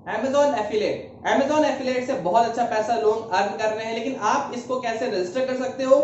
Amazon affiliate. Amazon affiliate से बहुत अच्छा पैसा लोग अर्न कर रहे हैं, लेकिन आप इसको कैसे रजिस्टर कर सकते हो,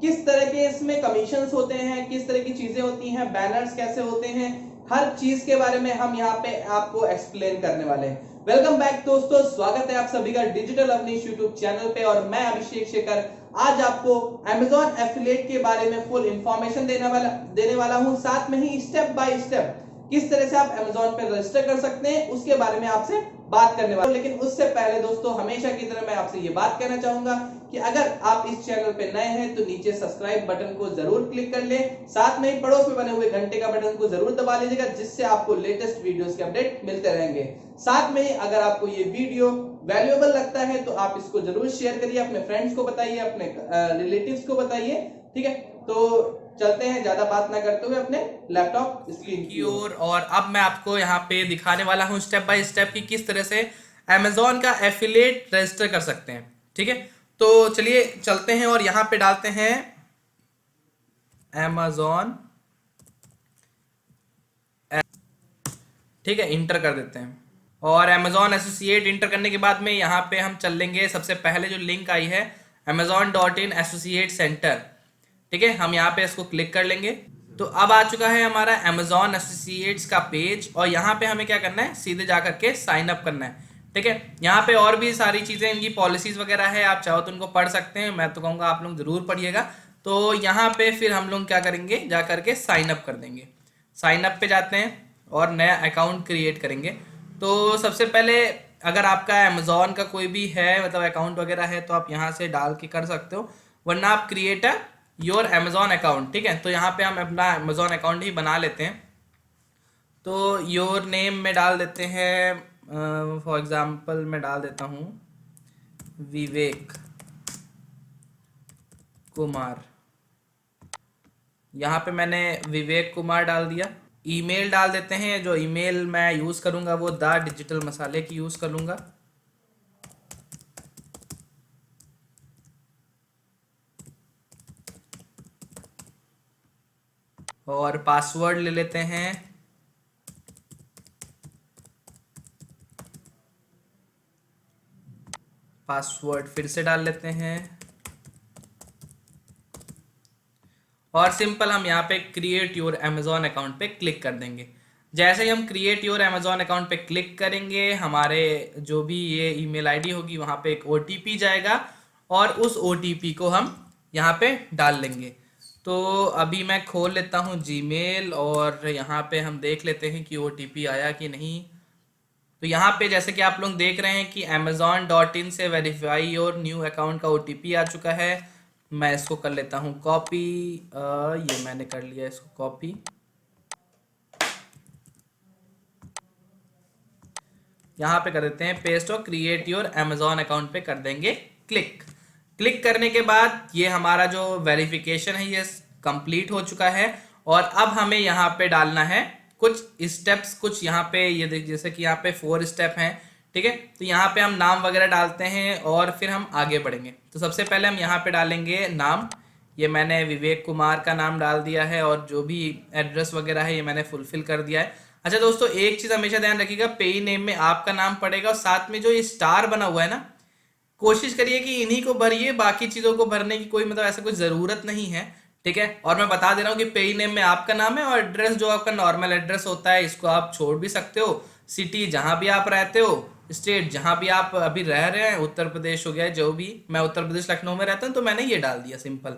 किस तरह के इसमें कमीशंस होते हैं, किस तरह की चीजें होती हैं, बैनर्स कैसे होते हैं, हर चीज के बारे में हम यहाँ पे आपको एक्सप्लेन करने वाले हैं। वेलकम बैक दोस्तों, स्वागत है आप सभी का डिजिटल अवनीश यूट्यूब चैनल पे, और मैं अभिषेक शेखर आज आपको Amazon एफिलिएट के बारे में फुल इंफॉर्मेशन देने वाला हूं। साथ में ही स्टेप बाय स्टेप किस तरह से आप Amazon पे रजिस्टर कर सकते हैं उसके बारे में आपसे बात करने वाला हूं। लेकिन उससे पहले दोस्तों, हमेशा की तरह मैं आपसे ये बात कहना चाहूंगा कि अगर आप इस चैनल पे नए हैं तो नीचे सब्सक्राइब बटन को जरूर क्लिक कर लें, साथ में ही पड़ोस में बने हुए घंटे का बटन को जरूर दबा लीजिएगा, जिससे आपको लेटेस्ट वीडियोस के अपडेट मिलते रहेंगे। साथ में ही अगर आपको ये वीडियो वैल्यूएबल लगता है तो आप इसको जरूर शेयर करिए, अपने फ्रेंड्स को बताइए, अपने रिलेटिव्स को बताइए। ठीक है, तो चलते हैं ज्यादा बात ना करते हुए अपने लैपटॉप स्क्रीन की ओर। और अब मैं आपको यहाँ पे दिखाने वाला हूँ स्टेप बाय स्टेप कि किस तरह से Amazon का एफिलिएट रजिस्टर कर सकते हैं। ठीक है, तो चलिए चलते हैं और यहाँ पे डालते हैं Amazon। ठीक है, इंटर कर देते हैं और Amazon एसोसिएट इंटर करने के बाद में यहाँ पे हम चल लेंगे। सबसे पहले जो लिंक आई है amazon.in एसोसिएट सेंटर। ठीक है, हम यहाँ पे इसको क्लिक कर लेंगे तो अब आ चुका है हमारा Amazon एसोसिएट्स का पेज, और यहाँ पे हमें क्या करना है, सीधे जा करके साइन अप करना है। ठीक है, यहाँ पे और भी सारी चीज़ें, इनकी पॉलिसीज़ वगैरह है, आप चाहो तो उनको पढ़ सकते हैं, मैं तो कहूँगा आप लोग ज़रूर पढ़िएगा। तो यहाँ पे फिर हम लोग क्या करेंगे, जा करके साइन अप कर देंगे। साइन अप पे जाते हैं और नया अकाउंट क्रिएट करेंगे। तो सबसे पहले अगर आपका Amazon का कोई भी है, मतलब अकाउंट वगैरह है, तो आप यहाँ से डाल के कर सकते हो, वरना आप क्रिएट योर Amazon अकाउंट। ठीक है, तो यहाँ पे हम अपना Amazon अकाउंट ही बना लेते हैं। तो योर नेम में डाल देते हैं, फॉर एग्जांपल मैं डाल देता हूँ विवेक कुमार। यहाँ पे मैंने विवेक कुमार डाल दिया। ईमेल डाल देते हैं, जो ईमेल मैं यूज़ करूँगा वो द डिजिटल मसाले की यूज़ करूँगा। और पासवर्ड ले लेते हैं पासवर्ड फिर से डाल लेते हैं और सिंपल हम यहाँ पे क्रिएट योर Amazon अकाउंट पे क्लिक कर देंगे। जैसे ही हम क्रिएट योर Amazon अकाउंट पे क्लिक करेंगे, हमारे जो भी ये ईमेल आईडी होगी वहाँ पे एक OTP जाएगा और उस OTP को हम यहाँ पे डाल लेंगे। तो अभी मैं खोल लेता हूँ जीमेल और यहाँ पे हम देख लेते हैं कि OTP आया कि नहीं। तो यहाँ पे जैसे कि आप लोग देख रहे हैं कि amazon.in से वेरीफाई योर न्यू अकाउंट का OTP आ चुका है। मैं इसको कर लेता हूँ कॉपी, ये मैंने कर लिया इसको कॉपी। यहाँ पे कर देते हैं पेस्ट और क्रिएट योर Amazon अकाउंट पे कर देंगे क्लिक। क्लिक करने के बाद ये हमारा जो वेरिफिकेशन है ये कंप्लीट हो चुका है, और अब हमें यहाँ पे डालना है कुछ स्टेप्स। कुछ यहाँ पे ये देख, जैसे कि यहाँ पे 4 स्टेप हैं। ठीक है, तो यहाँ पे हम नाम वगैरह डालते हैं और फिर हम आगे बढ़ेंगे। तो सबसे पहले हम यहाँ पे डालेंगे नाम। ये मैंने विवेक कुमार का नाम डाल दिया है और जो भी एड्रेस वगैरह है ये मैंने फुलफिल कर दिया है। अच्छा दोस्तों, एक चीज़ हमेशा ध्यान रखिएगा, पेई नेम में आपका नाम पड़ेगा और साथ में जो ये स्टार बना हुआ है ना, कोशिश करिए कि इन्हीं को भरिए, बाकी चीज़ों को भरने की कोई मतलब ऐसा कोई ज़रूरत नहीं है। ठीक है, और मैं बता दे रहा हूँ कि पेई नेम में आपका नाम है और एड्रेस जो आपका नॉर्मल एड्रेस होता है इसको आप छोड़ भी सकते हो। सिटी जहाँ भी आप रहते हो, स्टेट जहाँ भी आप अभी रह रहे हैं, उत्तर प्रदेश हो गया, जो भी, मैं उत्तर प्रदेश लखनऊ में रहता हूँ तो मैंने ये डाल दिया सिंपल।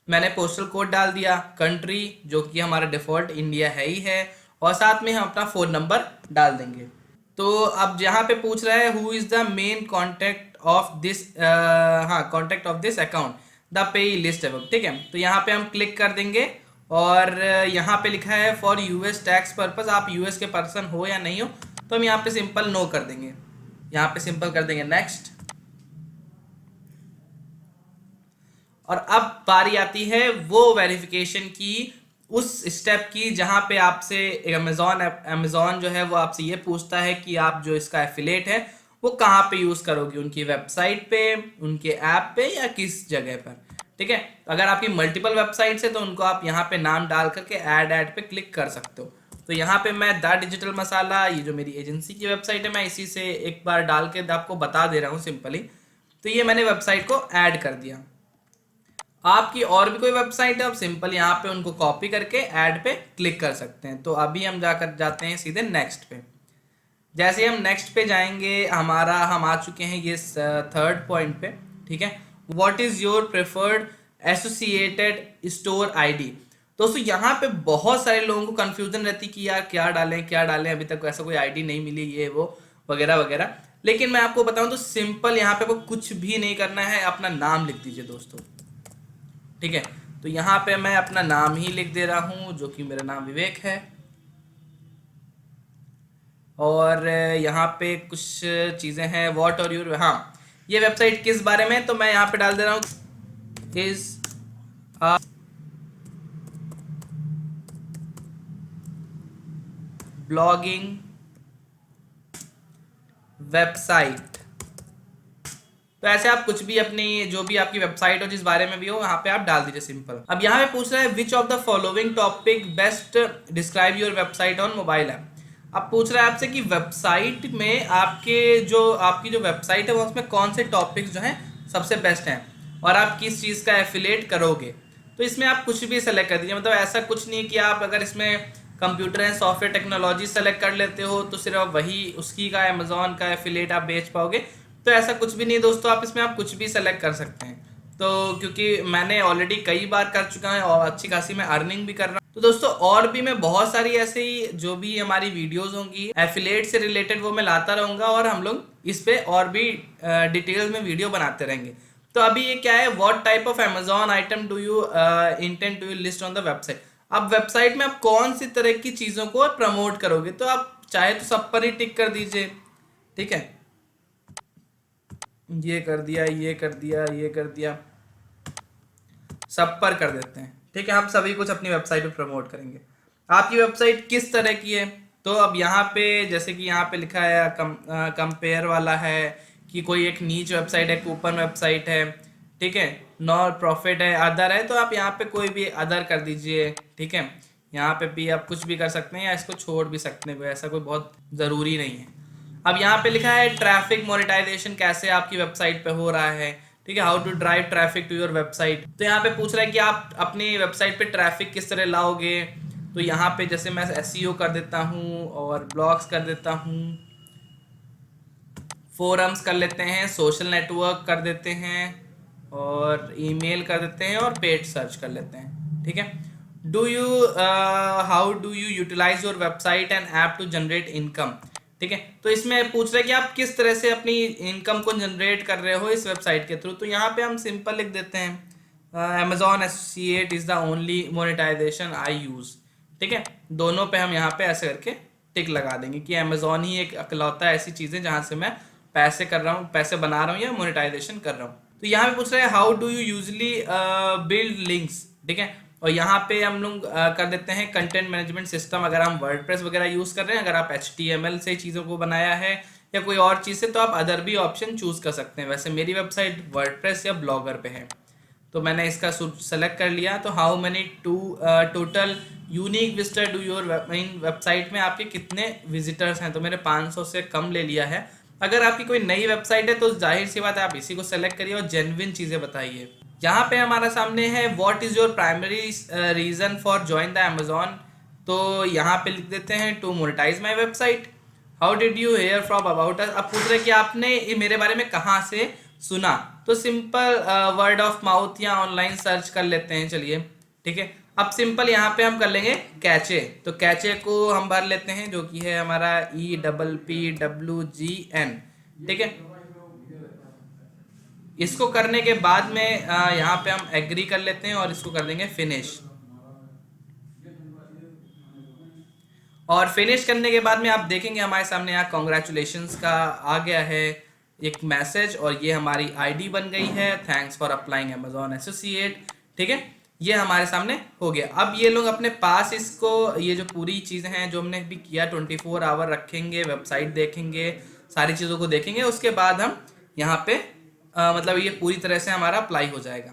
मैंने पोस्टल कोड डाल दिया, कंट्री जो कि हमारा डिफ़ॉल्ट इंडिया है ही है, और साथ में हम अपना फ़ोन नंबर डाल देंगे। तो अब यहाँ पे पूछ रहा है who is the main contact of this, हाँ, contact of this account the payee list above. ठीक है, तो यहाँ पे हम क्लिक कर देंगे और यहाँ पे लिखा है फॉर US टैक्स पर्पस, आप US के पर्सन हो या नहीं हो, तो हम यहाँ पे सिंपल नो कर देंगे। यहाँ पे सिंपल कर देंगे नेक्स्ट। और अब बारी आती है वो वेरिफिकेशन की, उस स्टेप की, जहां पे आपसे अमेजॉन जो है वो आपसे ये पूछता है कि आप जो इसका एफिलेट है वो कहाँ पे यूज़ करोगे, उनकी वेबसाइट पे, उनके ऐप पे, या किस जगह पर। ठीक है, अगर आपकी मल्टीपल वेबसाइट्स है तो उनको आप यहाँ पे नाम डाल करके ऐड पे क्लिक कर सकते हो। तो यहाँ पे मैं द डिजिटल मसाला, ये जो मेरी एजेंसी की वेबसाइट है, मैं इसी से एक बार डाल के आपको बता दे रहा हूँ सिंपली। तो ये मैंने वेबसाइट को ऐड कर दिया। आपकी और भी कोई वेबसाइट है, आप सिंपल यहाँ पे उनको कॉपी करके ऐड पे क्लिक कर सकते हैं। तो अभी हम जाते हैं सीधे नेक्स्ट पे। जैसे हम नेक्स्ट पे जाएंगे, हम आ चुके हैं ये थर्ड पॉइंट पे, ठीक है। What is your preferred associated store ID. दोस्तों यहाँ पे बहुत सारे लोगों को कंफ्यूजन रहती कि यार क्या डालें, अभी तक ऐसा कोई आईडी नहीं मिली, ये वो वगैरह वगैरह। लेकिन मैं आपको बताऊं तो सिंपल यहाँ पे आपको कुछ भी नहीं करना है, अपना नाम लिख दीजिए दोस्तों, ठीक है। तो यहाँ पे मैं अपना नाम ही लिख दे रहा हूँ, जो कि मेरा नाम विवेक है। और यहाँ पे कुछ चीज़ें हैं, व्हाट आर योर, हाँ ये वेबसाइट किस बारे में, तो मैं यहाँ पे डाल दे रहा हूँ इज अ ब्लॉगिंग वेबसाइट। तो ऐसे आप कुछ भी अपनी जो भी आपकी वेबसाइट हो, जिस बारे में भी हो, यहाँ पे आप डाल दीजिए सिंपल। अब यहाँ पे पूछ रहा है which of the following topic best describe your website on mobile app. अब पूछ रहा है आपसे कि वेबसाइट में आपकी जो वेबसाइट है वो उसमें कौन से टॉपिक्स जो हैं सबसे बेस्ट हैं और आप किस चीज़ का एफिलेट करोगे। तो इसमें आप कुछ भी सेलेक्ट कर दीजिए, मतलब ऐसा कुछ नहीं कि आप अगर इसमें computer and software technology select कर लेते हो तो सिर्फ वही उसकी का अमेजोन का एफिलेट आप बेच पाओगे। तो ऐसा कुछ भी नहीं दोस्तों, आप कुछ भी सेलेक्ट कर सकते हैं। तो क्योंकि मैंने ऑलरेडी कई बार कर चुका है और अच्छी खासी मैं अर्निंग भी कर रहा हूँ। तो दोस्तों और भी मैं बहुत सारी ऐसे ही जो भी हमारी वीडियोस होंगी एफिलेट से रिलेटेड वो मैं लाता रहूँगा और हम लोग इस पे और भी डिटेल्स में वीडियो बनाते रहेंगे। तो अभी ये क्या है, what type of Amazon item do you intend to list on the website. अब वेबसाइट में आप कौन सी तरह की चीज़ों को प्रमोट करोगे, तो आप चाहे तो सब पर ही टिक कर दीजिए, ठीक है। ये कर दिया, ये कर दिया, ये कर दिया, सब पर कर देते हैं, ठीक है। हम सभी कुछ अपनी वेबसाइट पे प्रमोट करेंगे। आपकी वेबसाइट किस तरह की है, तो अब यहाँ पे जैसे कि यहाँ पे लिखा है कंपेयर वाला है कि कोई एक नीच वेबसाइट है, कूपन वेबसाइट है, ठीक है, नॉन प्रॉफिट है, अदर है, तो आप यहाँ पे कोई भी अदर कर दीजिए, ठीक है। यहाँ पे भी आप कुछ भी कर सकते हैं या इसको छोड़ भी सकते हैं, ऐसा कोई बहुत ज़रूरी नहीं है। अब यहाँ पे लिखा है ट्रैफिक मोनेटाइजेशन कैसे आपकी वेबसाइट पे हो रहा है, ठीक है, how to drive traffic to your website. तो यहाँ पे पूछ रहा है कि आप अपनी वेबसाइट पे ट्रैफिक किस तरह लाओगे। तो यहाँ पे जैसे मैं एसईओ कर देता हूँ और ब्लॉग्स कर देता हूँ, फोरम्स कर लेते हैं, सोशल नेटवर्क कर देते हैं और ईमेल कर देते हैं और पेड सर्च कर लेते हैं, ठीक है। How do you utilise your website and app to generate income, ठीक है। तो इसमें पूछ रहे हैं कि आप किस तरह से अपनी इनकम को जनरेट कर रहे हो इस वेबसाइट के थ्रू। तो यहाँ पे हम सिंपल लिख देते हैं Amazon associate is the only monetisation I use, ठीक है। दोनों पे हम यहाँ पे ऐसे करके टिक लगा देंगे कि अमेजोन ही एक अकलौता ऐसी चीज़ है जहाँ से मैं पैसे कर रहा हूँ, पैसे बना रहा हूँ या मोनेटाइजेशन कर रहा हूँ। तो यहाँ पे पूछ रहे हैं how do you usually build links, ठीक है। और यहाँ पे हम लोग कर देते हैं कंटेंट मैनेजमेंट सिस्टम। अगर हम वर्डप्रेस वगैरह यूज़ कर रहे हैं, अगर आप HTML से चीज़ों को बनाया है या कोई और चीज़ से, तो आप अदर भी ऑप्शन चूज़ कर सकते हैं। वैसे मेरी वेबसाइट वर्डप्रेस या ब्लॉगर पे है, तो मैंने इसका सेलेक्ट कर लिया। तो how many total unique visitor do your website में आपके कितने विजिटर्स हैं, तो मैंने 500 से कम ले लिया है। अगर आपकी कोई नई वेबसाइट है तो जाहिर सी बात है आप इसी को सेलेक्ट करिए और जेन्युइन चीज़ें बताइए। यहाँ पे हमारा सामने है what is your primary reason for join the Amazon. तो यहाँ पे लिख देते हैं to monetise my website. How did you hear from about us. अब पूछ रहे कि आपने मेरे बारे में कहाँ से सुना। तो सिंपल वर्ड ऑफ माउथ या ऑनलाइन सर्च कर लेते हैं, चलिए, ठीक है। अब सिंपल यहाँ पे हम कर लेंगे कैचे। तो कैचे को हम भर लेते हैं जो कि है हमारा EPPWGN, ठीक है। इसको करने के बाद में यहाँ पे हम एग्री कर लेते हैं और इसको कर देंगे फिनिश। और फिनिश करने के बाद में आप देखेंगे हमारे सामने यहाँ कॉन्ग्रेचुलेशंस का आ गया है एक मैसेज और ये हमारी आईडी बन गई है, thanks for applying Amazon associate, ठीक है। ये हमारे सामने हो गया। अब ये लोग अपने पास इसको ये जो पूरी चीज़ें हैं जो हमने भी किया 24 आवर रखेंगे, वेबसाइट देखेंगे, सारी चीज़ों को देखेंगे। उसके बाद हम यहाँ पे मतलब ये पूरी तरह से हमारा अप्लाई हो जाएगा।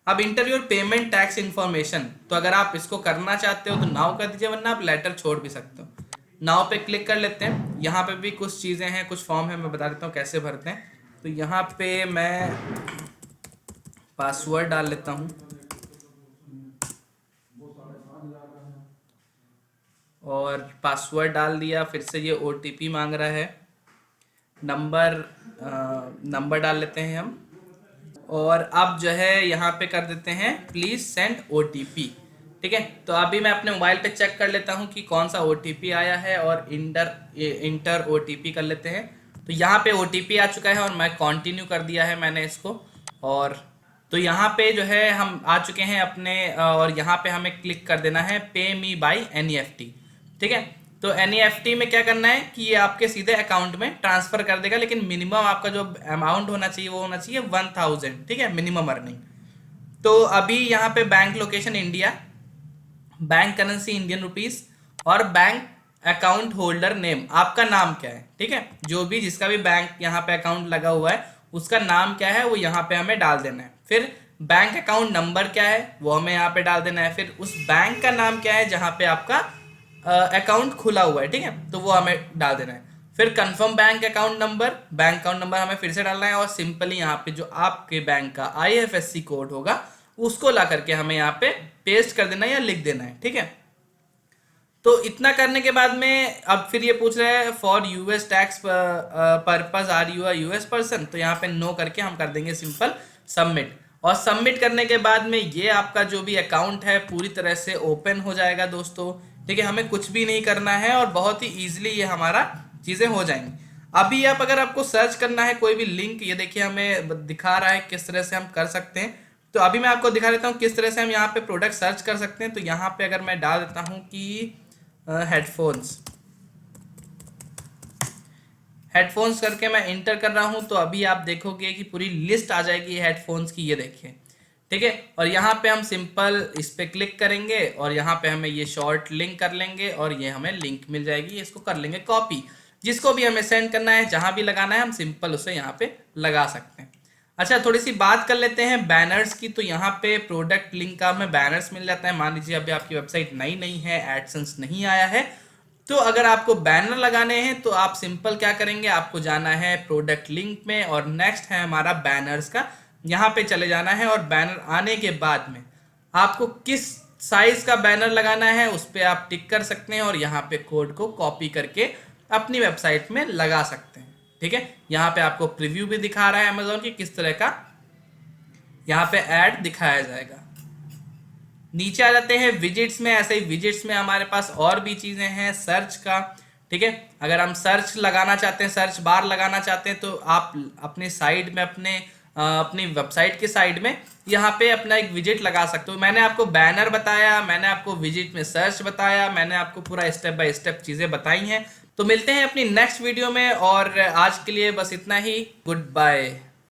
अब inter your payment tax information, तो अगर आप इसको करना चाहते हो तो नाउ कर दीजिए, वरना आप लेटर छोड़ भी सकते हो। नाउ पे क्लिक कर लेते हैं। यहाँ पे भी कुछ चीज़ें हैं, कुछ फॉर्म है, मैं बता देता हूँ कैसे भरते हैं। तो यहाँ पे मैं पासवर्ड डाल लेता हूँ और पासवर्ड डाल दिया। फिर से ये OTP मांग रहा है, नंबर डाल लेते हैं हम, और अब जो है यहाँ पे कर देते हैं प्लीज सेंड OTP। ठीक है, तो अभी मैं अपने मोबाइल पे चेक कर लेता हूँ कि कौन सा OTP आया है और इंटर OTP कर लेते हैं। तो यहाँ पे OTP आ चुका है और मैं कंटिन्यू कर दिया है मैंने इसको, और तो यहाँ पे जो है हम आ चुके हैं अपने, और यहाँ पे हमें क्लिक कर देना है पे मी बाई NEFT। ठीक है, तो NEFT में क्या करना है कि ये आपके सीधे अकाउंट में ट्रांसफर कर देगा, लेकिन मिनिमम आपका जो अमाउंट होना चाहिए वो होना चाहिए 1000। ठीक है, मिनिमम अर्निंग। तो अभी यहाँ पे bank location India, bank currency Indian rupees, और बैंक अकाउंट होल्डर नेम, आपका नाम क्या है। ठीक है, जो भी जिसका भी बैंक यहाँ पे अकाउंट लगा हुआ है उसका नाम क्या है वो यहाँ पे हमें डाल देना है। फिर बैंक अकाउंट नंबर क्या है वो हमें यहाँ पे डाल देना है। फिर उस बैंक का नाम क्या है जहाँ पे आपका अकाउंट खुला हुआ है। ठीक है, तो वो हमें डाल देना है। फिर कंफर्म बैंक अकाउंट नंबर हमें फिर से डालना है, और सिंपली यहाँ पे जो आपके बैंक का IFSC कोड होगा उसको ला करके हमें यहाँ पे पेस्ट कर देना है या लिख देना है। ठीक है, तो इतना करने के बाद में अब फिर ये पूछ रहा है for US tax purpose are you US person, तो यहाँ पे नो करके हम कर देंगे सिंपल सबमिट। और सबमिट करने के बाद में ये आपका जो भी अकाउंट है पूरी तरह से ओपन हो जाएगा दोस्तों। ठीक है, हमें कुछ भी नहीं करना है और बहुत ही ईजिली ये हमारा चीज़ें हो जाएंगी। अभी आप अगर आपको सर्च करना है कोई भी लिंक, ये देखिए हमें दिखा रहा है किस तरह से हम कर सकते हैं। तो अभी मैं आपको दिखा देता हूँ किस तरह से हम यहाँ पे प्रोडक्ट सर्च कर सकते हैं। तो यहाँ पे अगर मैं डाल देता हूँ कि हेडफोन्स करके मैं इंटर कर रहा हूँ, तो अभी आप देखोगे कि पूरी लिस्ट आ जाएगी हेडफोन्स की, ये देखिए। ठीक है, और यहाँ पे हम सिंपल इस पे क्लिक करेंगे और यहाँ पे हमें ये शॉर्ट लिंक कर लेंगे और ये हमें लिंक मिल जाएगी। इसको कर लेंगे कॉपी, जिसको भी हमें सेंड करना है, जहाँ भी लगाना है हम सिंपल उसे यहाँ पे लगा सकते हैं। अच्छा, थोड़ी सी बात कर लेते हैं बैनर्स की। तो यहाँ पे प्रोडक्ट लिंक का हमें बैनर्स मिल जाता है। मान लीजिए अभी आपकी वेबसाइट नई है, एडसेंस नहीं आया है, तो अगर आपको बैनर लगाने हैं तो आप सिंपल क्या करेंगे, आपको जाना है प्रोडक्ट लिंक में और नेक्स्ट है हमारा बैनर्स का, यहाँ पे चले जाना है। और बैनर आने के बाद में आपको किस साइज का बैनर लगाना है उस पर आप टिक कर सकते हैं और यहाँ पे कोड को कॉपी करके अपनी वेबसाइट में लगा सकते हैं। ठीक है, यहाँ पे आपको प्रीव्यू भी दिखा रहा है अमेजोन की किस तरह का यहाँ पे ऐड दिखाया जाएगा। नीचे आ जाते हैं विजिट्स में। ऐसे ही विजिट्स में हमारे पास और भी चीजें हैं सर्च का। ठीक है, अगर हम सर्च लगाना चाहते हैं, सर्च बार लगाना चाहते हैं, तो आप अपने साइड में अपनी वेबसाइट के साइड में यहाँ पे अपना एक विजिट लगा सकते हो। मैंने आपको बैनर बताया, मैंने आपको विजिट में सर्च बताया, मैंने आपको पूरा स्टेप बाय स्टेप चीजें बताई हैं। तो मिलते हैं अपनी नेक्स्ट वीडियो में, और आज के लिए बस इतना ही। Good bye.